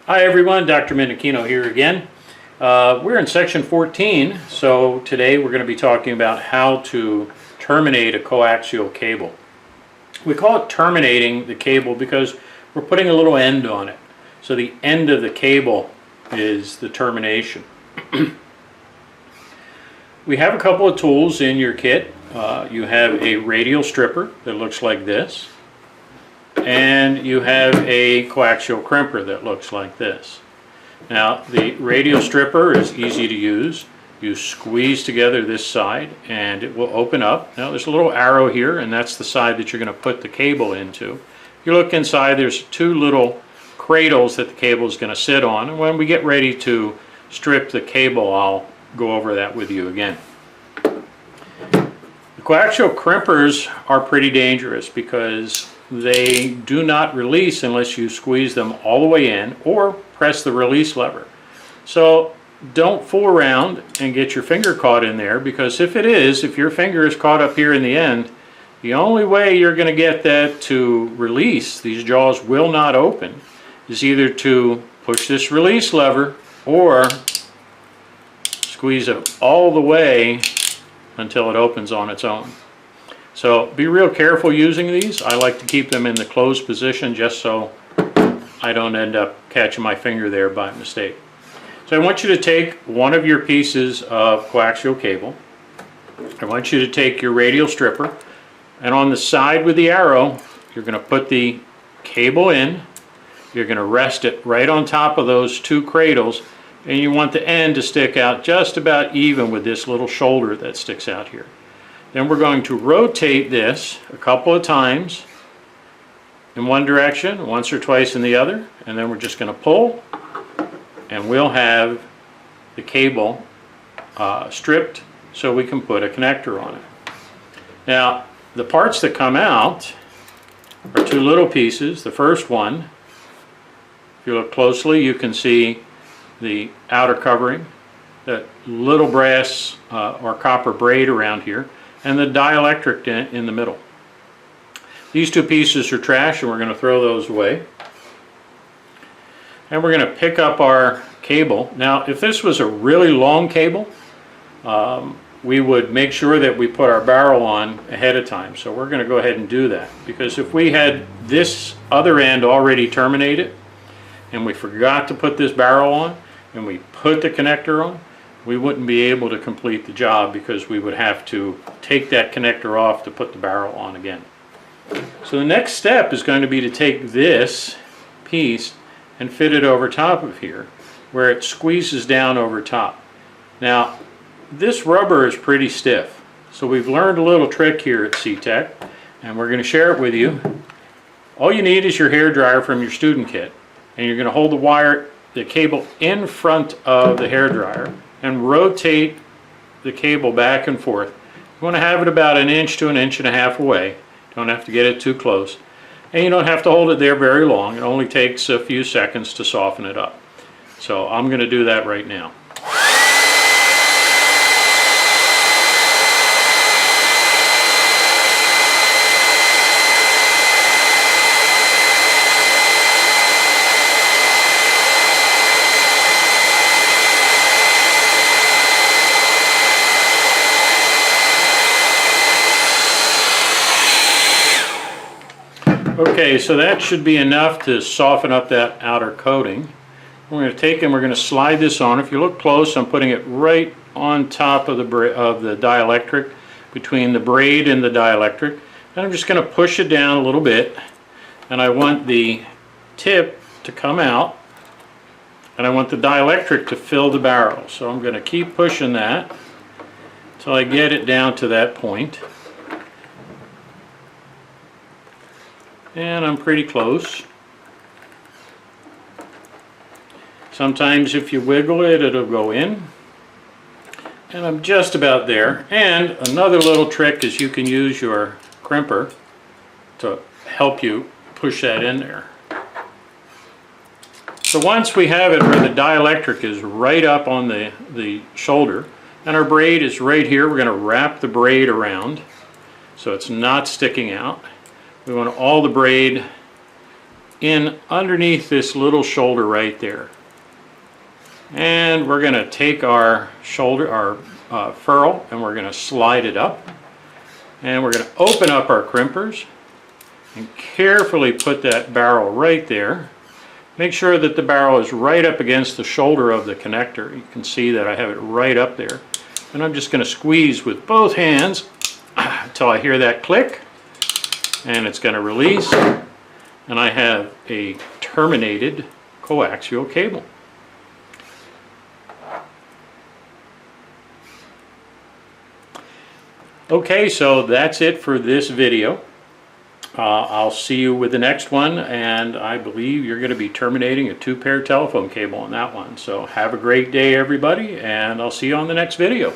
Hi everyone, Dr. Mendocino here again. We're in section 14, so today we're going to be talking about how to terminate a coaxial cable. We call it terminating the cable because we're putting a little end on it. So the end of the cable is the termination. We have a couple of tools in your kit. You have a radial stripper that looks like this, and you have a coaxial crimper that looks like this. Now the radial stripper is easy to use. You squeeze together this side and it will open up. Now there's a little arrow here, and that's the side that you're going to put the cable into. If you look inside, there's two little cradles that the cable is going to sit on, and when we get ready to strip the cable, I'll go over that with you again. The coaxial crimpers are pretty dangerous because they do not release unless you squeeze them all the way in or press the release lever. So don't fool around and get your finger caught in there, because if your finger is caught up here in the end, the only way you're going to get that to release, these jaws will not open, is either to push this release lever or squeeze it all the way until it opens on its own. So be real careful using these. I like to keep them in the closed position just so I don't end up catching my finger there by mistake. So I want you to take one of your pieces of coaxial cable. I want you to take your radial stripper, and on the side with the arrow, you're going to put the cable in. You're going to rest it right on top of those two cradles, and you want the end to stick out just about even with this little shoulder that sticks out here. Then we're going to rotate this a couple of times in one direction, once or twice in the other, and then we're just going to pull, and we'll have the cable stripped so we can put a connector on it. Now the parts that come out are two little pieces. The first one, if you look closely, you can see the outer covering, that little brass or copper braid around here, and the dielectric in the middle. These two pieces are trash, and we're going to throw those away. And we're going to pick up our cable. Now if this was a really long cable, we would make sure that we put our barrel on ahead of time. So we're going to go ahead and do that, because if we had this other end already terminated and we forgot to put this barrel on and we put the connector on, we wouldn't be able to complete the job, because we would have to take that connector off to put the barrel on again. So the next step is going to be to take this piece and fit it over top of here where it squeezes down over top. Now this rubber is pretty stiff, so we've learned a little trick here at C-Tech, and we're going to share it with you. All you need is your hair dryer from your student kit, and you're going to hold the cable in front of the hair dryer and rotate the cable back and forth. You want to have it about 1 inch to 1.5 inches away. Don't have to get it too close, and you don't have to hold it there very long. It only takes a few seconds to soften it up. So I'm going to do that right now. Okay, so that should be enough to soften up that outer coating. We're going to take and we're going to slide this on. If you look close, I'm putting it right on top of the dielectric, between the braid and the dielectric. And I'm just going to push it down a little bit, and I want the tip to come out, and I want the dielectric to fill the barrel. So I'm going to keep pushing that until I get it down to that point. And I'm pretty close. Sometimes if you wiggle it, it'll go in. And I'm just about there. And another little trick is you can use your crimper to help you push that in there. So once we have it where the dielectric is right up on the shoulder, and our braid is right here, we're going to wrap the braid around so it's not sticking out. We want all the braid in underneath this little shoulder right there. And we're going to take our shoulder, our ferrule, and we're going to slide it up. And we're going to open up our crimpers and carefully put that barrel right there. Make sure that the barrel is right up against the shoulder of the connector. You can see that I have it right up there. And I'm just going to squeeze with both hands until I hear that click. And it's going to release. And I have a terminated coaxial cable. Okay, so that's it for this video. I'll see you with the next one, and I believe you're going to be terminating a 2-pair telephone cable on that one. So have a great day, everybody, and I'll see you on the next video.